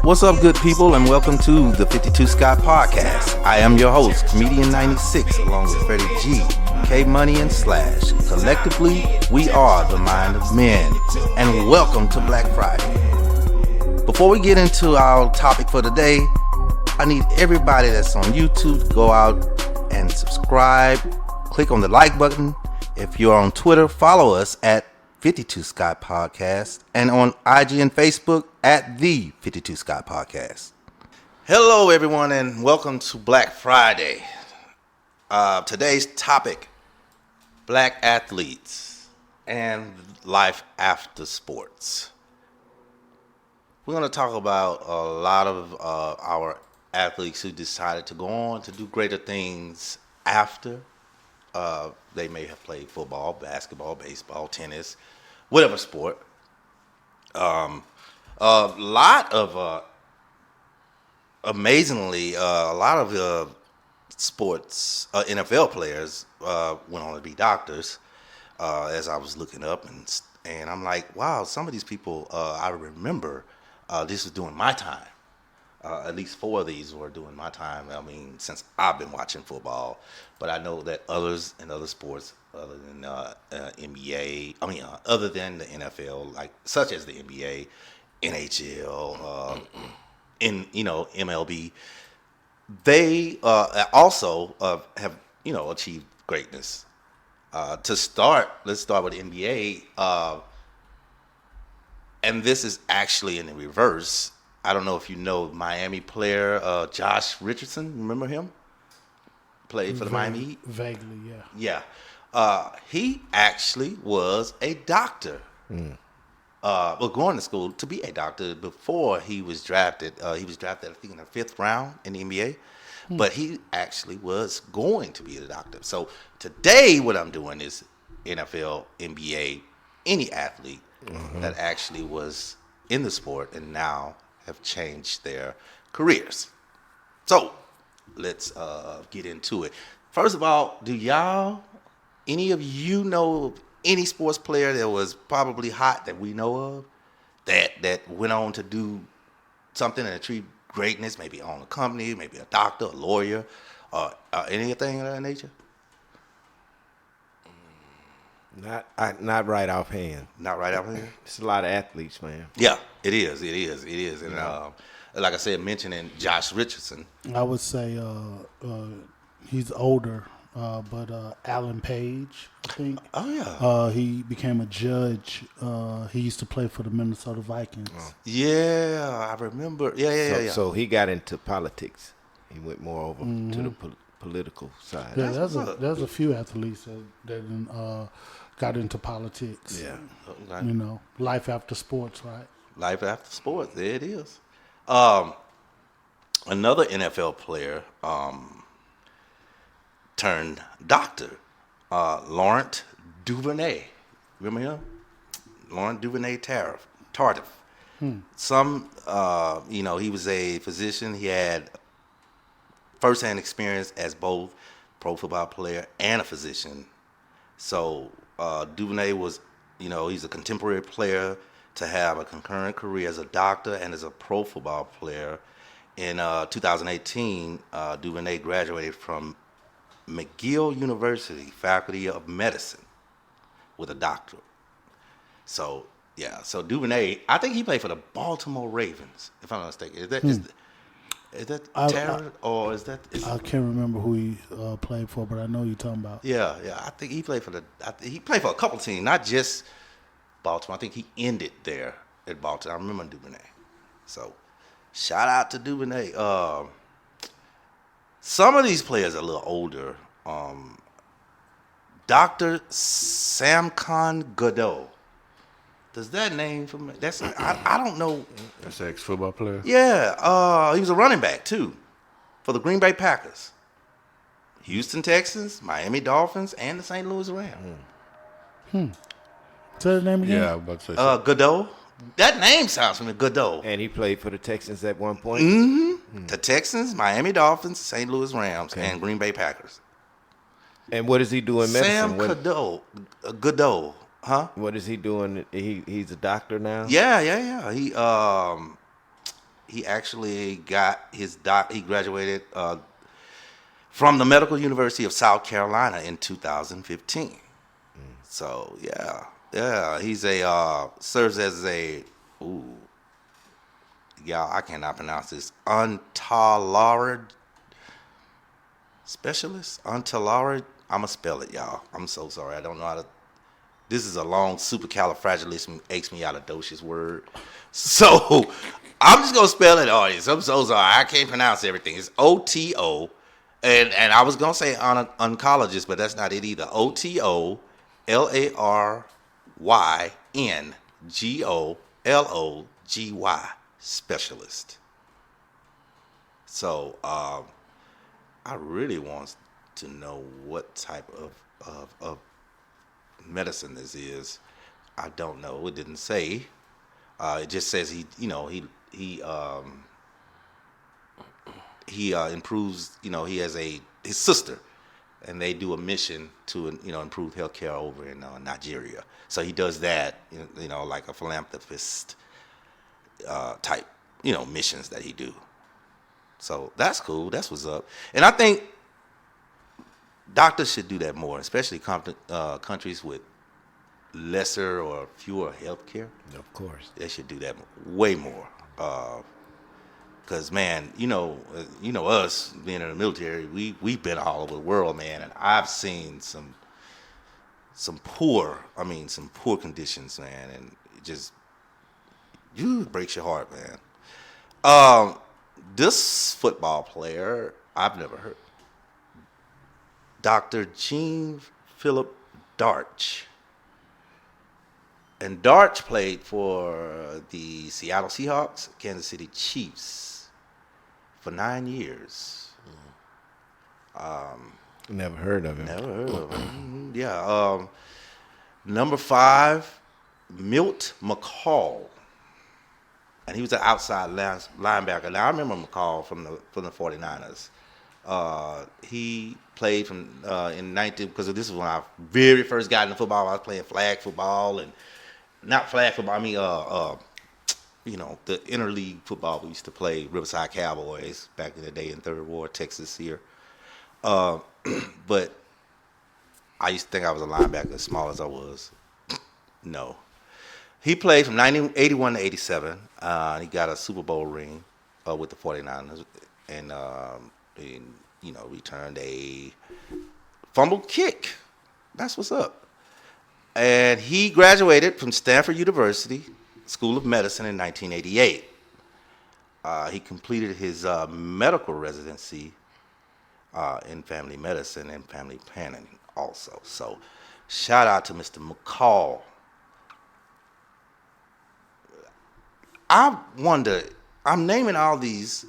What's up, good people, and welcome to the 52 Scott Podcast. I am your host, Comedian 96, along with Freddie G, K Money, and Slash. Collectively, we are the Mind of Men, and welcome to Black Friday. Before we get into our topic for today, I need everybody that's on YouTube to go out and subscribe. Click on the like button. If you're on Twitter, follow us at 52 Scott Podcast, and on IG and Facebook at the 52 Scott Podcast. Hello, everyone, and welcome to Black Friday. Today's topic: Black athletes and life after sports. We're going to talk about a lot of our athletes who decided to go on to do greater things after they may have played football, basketball, baseball, tennis, whatever sport. Amazingly, a lot of sports, NFL players went on to be doctors, as I was looking up, and I'm like, wow, some of these people, I remember this was during my time. At least 4 of these were during my time. I mean, since I've been watching football, but I know that others in other sports, other than NBA, other than the NFL, like such as the NBA, NHL, MLB, they also have achieved greatness. Let's start with the NBA, and this is actually in the reverse. I don't know if you know Miami player Josh Richardson. Remember him? Played for the Miami Heat? Vaguely, yeah. Yeah. He actually was a doctor. Going to school to be a doctor before he was drafted. He was drafted, I think, in the 5th round in the NBA. But he actually was going to be a doctor. So today what I'm doing is NFL, NBA, any athlete that actually was in the sport and now have changed their careers. So let's get into it. First of all, any of you know any sports player that was probably hot that we know of that went on to do something and achieve greatness, maybe own a company, maybe a doctor, a lawyer, or anything of that nature? Not right offhand. Not right offhand? It's a lot of athletes, man. Yeah, it is. And like I said, mentioning Josh Richardson. I would say he's older, but Alan Page, I think. Oh, yeah. He became a judge. He used to play for the Minnesota Vikings. Oh. Yeah, I remember. Yeah. So he got into politics. He went more over to the political side. Yeah, there's a few athletes that got into politics. Yeah. Okay. Life after sports, right? Life after sports. There it is. Another NFL player turned doctor, Laurent Duvernay. Remember him? Laurent Duvernay Tardif. He was a physician. He had first-hand experience as both pro football player and a physician. So Duvernay was, he's a contemporary player to have a concurrent career as a doctor and as a pro football player. In 2018, Duvernay graduated from McGill University, Faculty of Medicine, with a doctorate. So Duvernay, I think he played for the Baltimore Ravens, if I'm not mistaken. Is that Terror, or is that? I can't remember who he played for, but I know you're talking about. Yeah. I think he played for a couple teams, not just Baltimore. I think he ended there at Baltimore. I remember Duvernay. So, shout out to Duvernay. Some of these players are a little older. Dr. Samkon Godot. Does that name from that's I don't know. That's an ex-football player? Yeah. He was a running back too for the Green Bay Packers, Houston Texans, Miami Dolphins, and the St. Louis Rams. Say the name again? Yeah, I was about to say so. Godot. That name sounds familiar. Godot. And he played for the Texans at one point? The Texans, Miami Dolphins, St. Louis Rams, and Green Bay Packers. And what does he do in medicine? Sam Godot. Huh? What is he doing? He's a doctor now? Yeah. He he actually got his he graduated from the Medical University of South Carolina in 2015. So yeah, he's serves as I cannot pronounce this, ontology specialist. Ontology, I'm gonna spell it, y'all. I'm so sorry, I don't know how to. This is a long supercalifragilisticexpialidocious word, so I'm just gonna spell it. Audience, I'm so sorry, I can't pronounce everything. It's OTO, and I was gonna say oncologist, but that's not it either. OTOLARYNGOLOGY specialist. So I really want to know what type of medicine this is. I don't know. It didn't say. It just says he improves. He has his sister, and they do a mission to improve healthcare over in Nigeria. So he does that. Like a philanthropist type missions that he do. So that's cool. That's what's up. And I think doctors should do that more, especially countries with lesser or fewer health care. Of course. They should do that way more. Because, man, us being in the military, we've been all over the world, man, and I've seen some poor conditions, man, and it just breaks your heart, man. This football player, I've never heard. Dr. Jean Philip Darch. And Darch played for the Seattle Seahawks, Kansas City Chiefs for 9 years. Never heard of him. Never heard of him. Yeah. Number 5, Milt McCall. And he was an outside linebacker. Now, I remember McCall from the 49ers. He played from in 19, because this is when I very first got into football. I was playing flag football, and not flag football. I mean, the interleague football we used to play, Riverside Cowboys back in the day in Third Ward, Texas here. But I used to think I was a linebacker as small as I was. No. He played from 1981 to 87. He got a Super Bowl ring with the 49ers, and returned a fumble kick. That's what's up. And he graduated from Stanford University School of Medicine in 1988. He completed his medical residency in family medicine and family planning also. So shout out to Mr. McCall. I wonder, I'm naming all these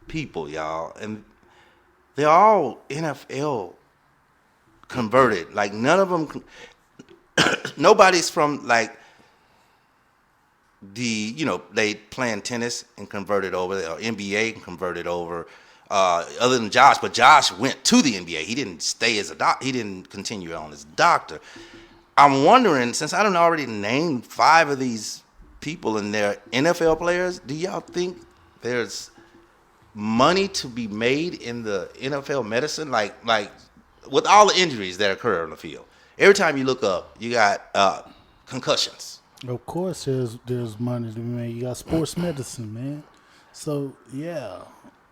people, y'all, and they're all NFL converted. Like, none of them, nobody's from, like, they playing tennis and converted over, or NBA and converted over, other than Josh. But Josh went to the NBA. He didn't stay as a doctor. He didn't continue on as a doctor. I'm wondering, since I done already named 5 of these people and they're NFL players, do y'all think there's money to be made in the NFL medicine? Like with all the injuries that occur on the field, every time you look up, you got concussions. Of course, there's money to be made. You got sports medicine, man. So yeah,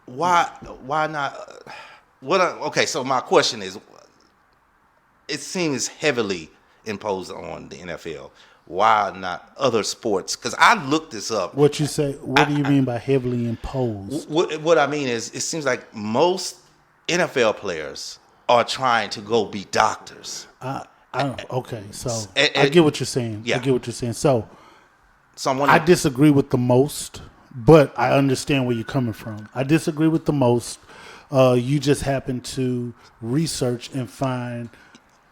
why not? Okay, so my question is, it seems heavily imposed on the NFL. Why not other sports? Because I looked this up. What you say? What do you mean by heavily imposed? What I mean is, it seems like most NFL players are trying to go be doctors. Okay, so I get what you're saying. Yeah. I get what you're saying. So Someone I disagree with the most, but I understand where you're coming from. I disagree with the most. You just happen to research and find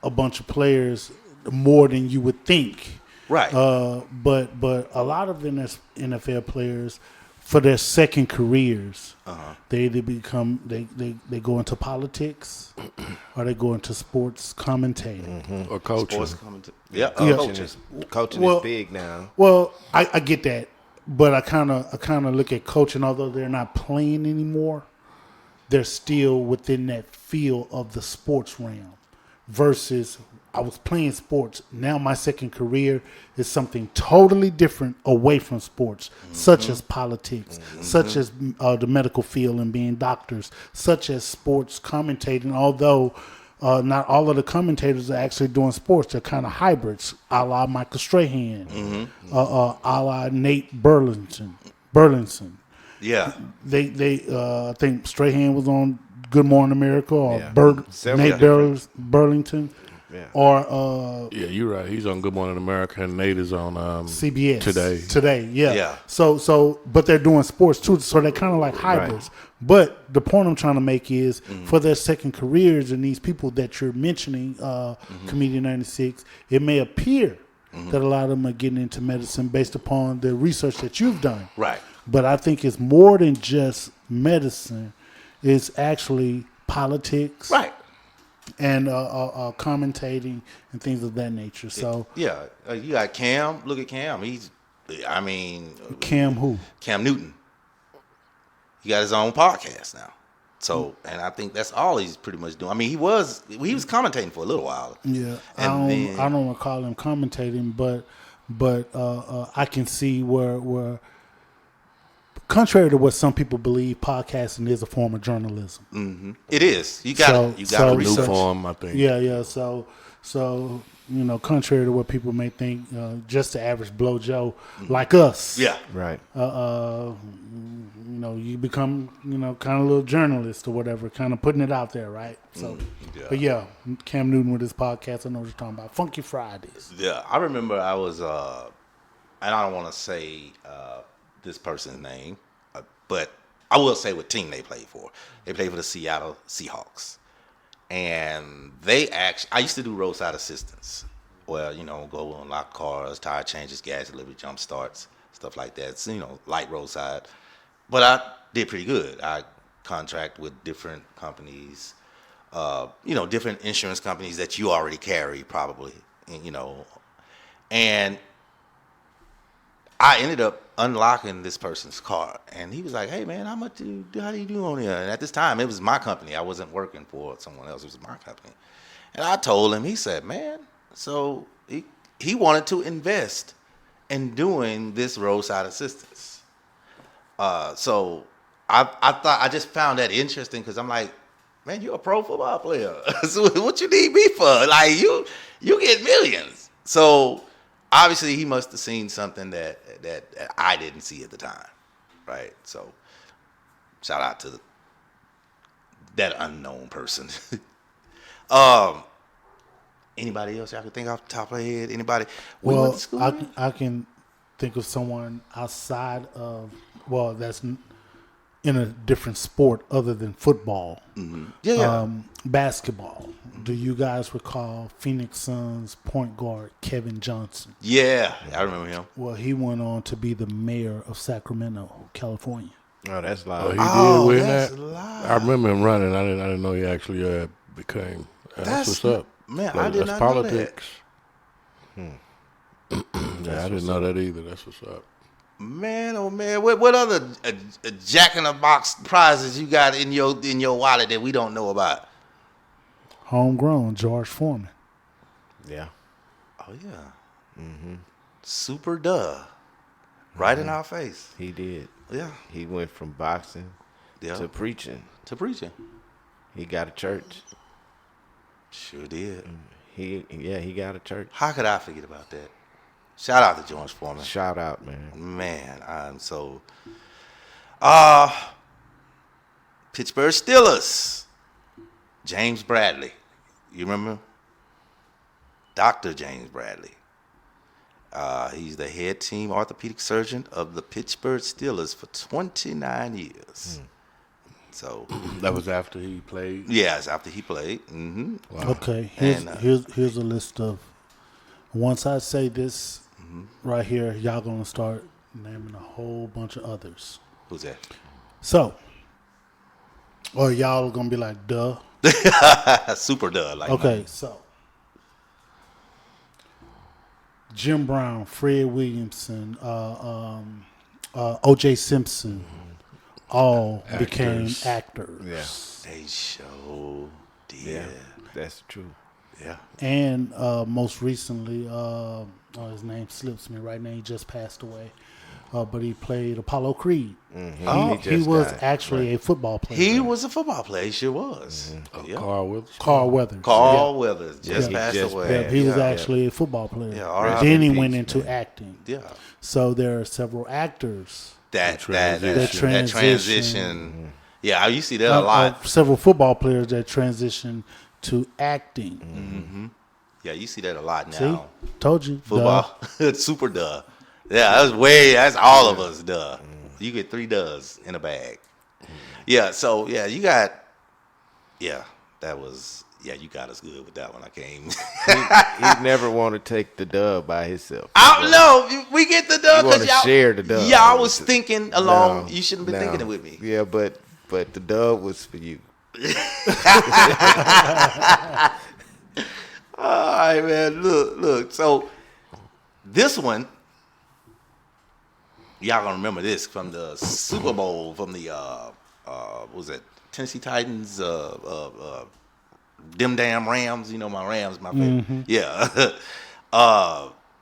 a bunch of players more than you would think. Right. But a lot of NFL players, for their second careers, they either they go into politics or they go into sports commentating or coaching. Yeah, coaching. Coaching Well, is big now. Well, I get that. But I kind of look at coaching, although they're not playing anymore, they're still within that field of the sports realm. Versus, I was playing sports. Now my second career is something totally different away from sports, such as politics, such as the medical field and being doctors, such as sports commentating. Although not all of the commentators are actually doing sports. They're kind of hybrids, a la Michael Strahan, a la Nate Burleson. Yeah. They I think Strahan was on Good Morning America, or Several Nate Burlington, Yeah. or Yeah, you're right. He's on Good Morning America, and Nate is on CBS Today. Yeah. So, but they're doing sports too, so they're kind of like hybrids. Right. But the point I'm trying to make is for their second careers and these people that you're mentioning, Comedian 96, it may appear that a lot of them are getting into medicine based upon the research that you've done. Right. But I think it's more than just medicine. It's actually politics. Right. And commentating and things of that nature. So Yeah. You got Cam. Look at Cam. Cam who? Cam Newton. He got his own podcast now. So, and I think that's all he's pretty much doing. I mean, he was commentating for a little while. Yeah, And I don't recall him commentating, but I can see where, contrary to what some people believe, podcasting is a form of journalism. It is. You got to so- New research. form, I think. Yeah. So contrary to what people may think, just the average blow Joe like us. Yeah. Right. You become, kind of a little journalist or whatever, kind of putting it out there, right? So, but yeah, Cam Newton with his podcast, I know what you're talking about. Funky Fridays. Yeah. I remember I was, and I don't want to say this person's name, but I will say what team they played for. They played for the Seattle Seahawks. And I used to do roadside assistance. Well, go unlock cars, tire changes, gas delivery, jump starts, stuff like that. It's, light roadside. But I did pretty good. I contract with different companies, different insurance companies that you already carry probably, and I ended up unlocking this person's car, and he was like, "Hey man, how do you do on here?" And at this time, it was my company. I wasn't working for someone else. It was my company. And I told him. He said, "Man," so he wanted to invest in doing this roadside assistance. So I just found that interesting because I'm like, man, you're a pro football player. So what you need me for? Like you get millions. So obviously he must have seen something that I didn't see at the time, right? So shout out to that unknown person. Anybody else y'all can think off the top of their head? Anybody? We went to school, I can think of someone outside of, that's in a different sport other than football. Mm-hmm. Yeah. Basketball. Do you guys recall Phoenix Suns point guard Kevin Johnson? Yeah, I remember him. Well, he went on to be the mayor of Sacramento, California. Oh, that's Oh, loud. he did win that's that. live. I remember him running. I didn't know he actually became. That's what's up. Man, Like, I did that's not politics. know Yeah, I didn't know that either. That's what's up. that. Man, oh man, what other Jack in the Box prizes you got in your wallet that we don't know about? Homegrown, George Foreman. Yeah. Oh yeah. Super duh. Right in our face. He did. Yeah. He went from boxing Yeah. to preaching. To preaching. He got a church. Sure did. He got a church. How could I forget about that? Shout out to George Foreman. Shout out, man. Man, I'm so. Pittsburgh Steelers. James Bradley. You remember? Dr. James Bradley. He's the head team orthopedic surgeon of the Pittsburgh Steelers for 29 years. So, That was after he played. yes, after he played. Mm-hmm. Wow. Okay, And, here's a list of. Once I say this right here, y'all gonna start naming a whole bunch of others. Who's that? So, or y'all are gonna be like, duh. Super duh. Like Okay, so Jim Brown, Fred Williamson, O.J. Simpson, all became actors. Yeah. They sure did. Yeah, that's true. Yeah. And most recently, his name slips me right now. He just passed away. But he played Apollo Creed. Oh, He was actually a football player. He was a football player. He sure was. Yeah. Carl Willis. Carl Weathers. Carl Weathers just Yeah. passed Just away. Yeah, he was actually a football player. Yeah, R.I.P. Then he went into acting. Yeah. So there are several actors. That transition. transition. Yeah, you see that a lot. Several football players that transition to acting. Mm-hmm. Yeah, you see that a lot now. See? Told you. Football. Super duh. Yeah, that's all of us duh. You get 3 duhs in a bag. Yeah, so yeah, you got you got us good with that one. I came. He never want to take the dub by himself. I don't know. We get the dub You want because to y'all share the dub. Y'all was thinking along. No, You shouldn't be thinking it with me. Yeah, but the dub was for you. All right, man. Look. So this one, y'all gonna remember this from the Super Bowl from the what was it, Tennessee Titans, them damn Rams. You know my Rams, my favorite. Mm-hmm. Yeah.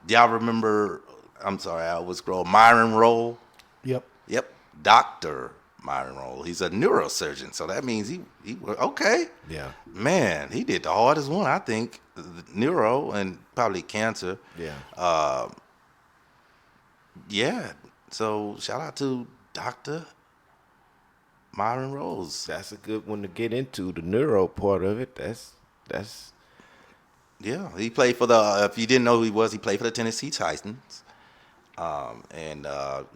Y'all remember? I'm sorry, I was scroll. Myron Rolle. Yep. Yep, Dr. Myron Rolle. He's a neurosurgeon, so that means he okay. Yeah. Man, he did the hardest one, I think, neuro and probably cancer. Yeah. Yeah. So shout out to Dr. Myron Rolle. That's a good one to get into, the neuro part of it. That's Yeah, he played for the. If you didn't know who he was, he played for the Tennessee Titans, and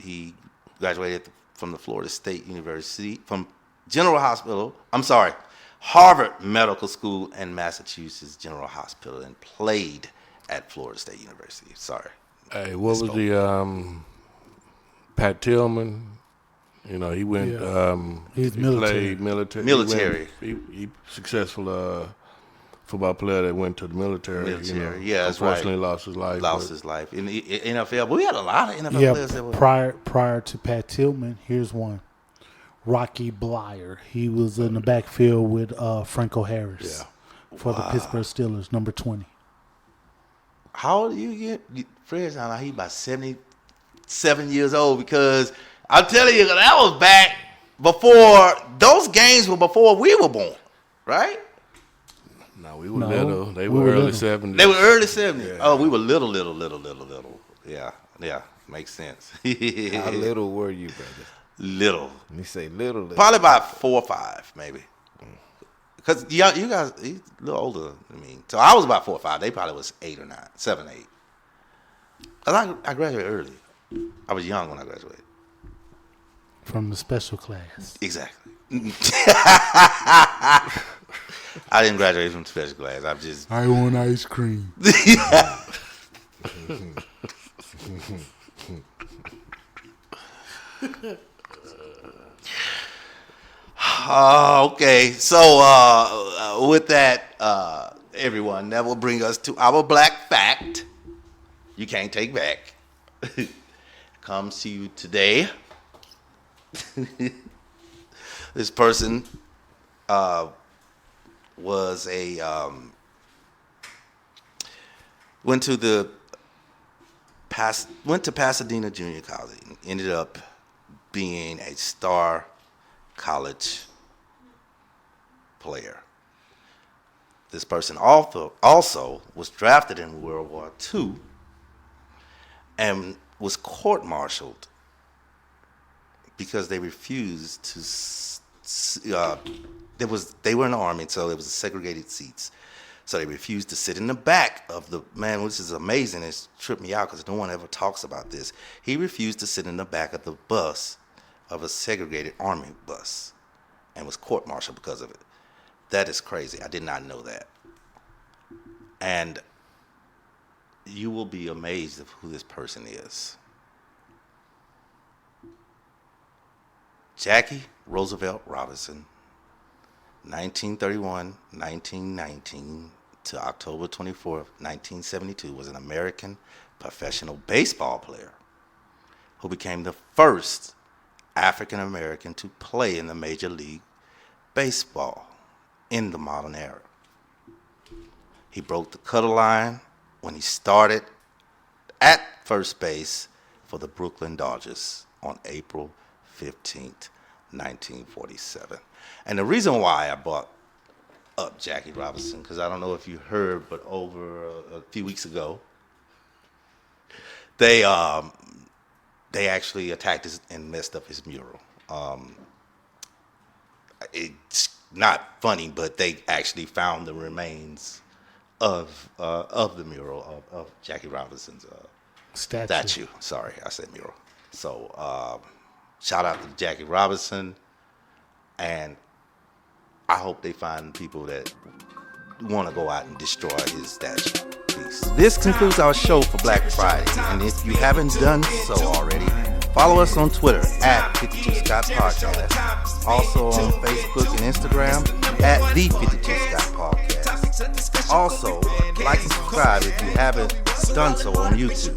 he graduated from the Florida State University, from Harvard Medical School and Massachusetts General Hospital, and played at Florida State University. Sorry. Hey, what was the Pat Tillman? You know, he went. He's he military. played military. Military. He successful football player that went to the military. Military, You know, yeah, that's right. unfortunately lost his life. Lost his life in the NFL, but we had a lot of NFL Yeah. players that were. Prior to Pat Tillman, here's one. Rocky Blyer. He was in the backfield with Franco Harris for the Pittsburgh Steelers, number 20. How old do you get? Fred sound like he about 77 years old, because I'm telling you, that was back before, those games were before we were born, right? No, we were little. They we were were early little. 70s. They were early 70s. Yeah. Oh, we were little. Yeah, makes sense. how little were you, brother? Little. Let me say little. Probably about 4 or 5, maybe. Because you guys, he's a little older than me. So I was about 4 or 5. They probably was 8 or 9, 7, 8. Because I graduated early. I was young when I graduated. From the special class. Exactly. I didn't graduate from special class. I'm just. I want ice cream. Okay. So with that, everyone, that will bring us to our black fact. You can't take back. Comes to you today. This person was went to Pasadena Junior College and ended up being a star college player. This person also was drafted in World War II and was court-martialed because they refused to. They were in the army, so it was segregated seats. So they refused to sit in the back of the man, which is amazing. It's tripped me out because no one ever talks about this. He refused to sit in the back of the bus, of a segregated army bus, and was court-martialed because of it. That is crazy. I did not know that. And you will be amazed of who this person is. Jackie Roosevelt Robinson, 1931-1919 to October 24th, 1972, was an American professional baseball player, who became the first African American to play in the Major League Baseball in the modern era. He broke the cutter line when he started at first base for the Brooklyn Dodgers on April 15th, 1947. And the reason why I brought up Jackie Robinson, because I don't know if you heard, but over a few weeks ago, they actually attacked and messed up his mural. It's not funny, but they actually found the remains of the mural of Jackie Robinson's statue. Sorry, I said mural. So shout out to Jackie Robinson, and I hope they find people that want to go out and destroy his statue. Peace. This concludes our show for Black Friday, and if you haven't done so already, follow us on Twitter at 52 Scott Podcast. Also on Facebook and Instagram at the 52 Scott Podcast. Also, like and subscribe if you haven't done so on YouTube.